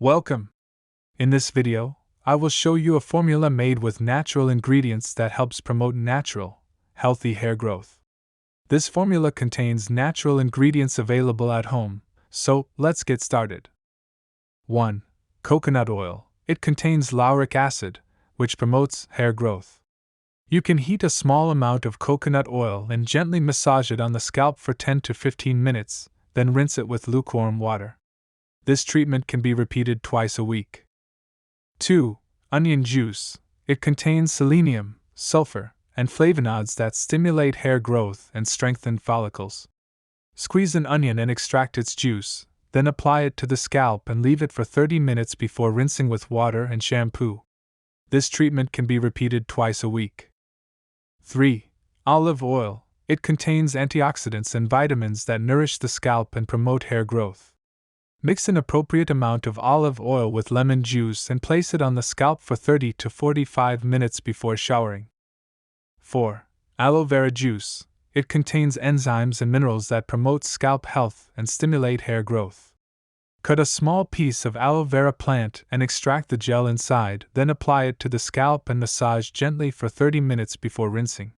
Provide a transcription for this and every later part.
Welcome! In this video, I will show you a formula made with natural ingredients that helps promote natural, healthy hair growth. This formula contains natural ingredients available at home, so let's get started. 1. Coconut oil. It contains lauric acid, which promotes hair growth. You can heat a small amount of coconut oil and gently massage it on the scalp for 10 to 15 minutes, then rinse it with lukewarm water. This treatment can be repeated twice a week. 2. Onion juice. It contains selenium, sulfur, and flavonoids that stimulate hair growth and strengthen follicles. Squeeze an onion and extract its juice, then apply it to the scalp and leave it for 30 minutes before rinsing with water and shampoo. This treatment can be repeated twice a week. 3. Olive oil. It contains antioxidants and vitamins that nourish the scalp and promote hair growth. Mix an appropriate amount of olive oil with lemon juice and place it on the scalp for 30 to 45 minutes before showering. 4. Aloe vera juice. It contains enzymes and minerals that promote scalp health and stimulate hair growth. Cut a small piece of aloe vera plant and extract the gel inside, then apply it to the scalp and massage gently for 30 minutes before rinsing.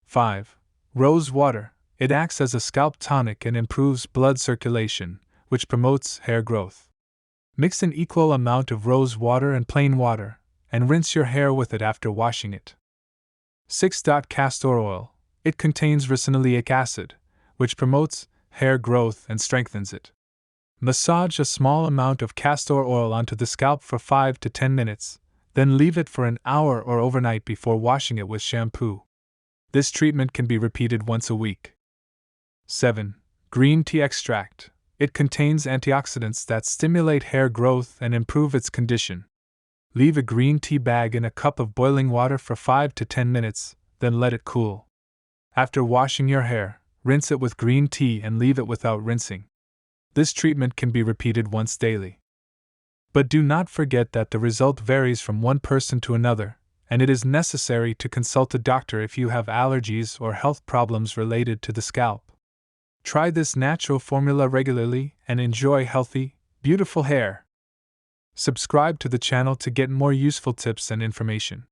5. Rose water. It acts as a scalp tonic and improves blood circulation, which promotes hair growth. Mix an equal amount of rose water and plain water, and rinse your hair with it after washing it. 6. Castor oil. It contains ricinoleic acid, which promotes hair growth and strengthens it. Massage a small amount of castor oil onto the scalp for 5 to 10 minutes, then leave it for an hour or overnight before washing it with shampoo. This treatment can be repeated once a week. 7. Green tea extract. It contains antioxidants that stimulate hair growth and improve its condition. Leave a green tea bag in a cup of boiling water for 5 to 10 minutes, then let it cool. After washing your hair, rinse it with green tea and leave it without rinsing. This treatment can be repeated once daily. But do not forget that the result varies from one person to another, and it is necessary to consult a doctor if you have allergies or health problems related to the scalp. Try this natural formula regularly and enjoy healthy, beautiful hair. Subscribe to the channel to get more useful tips and information.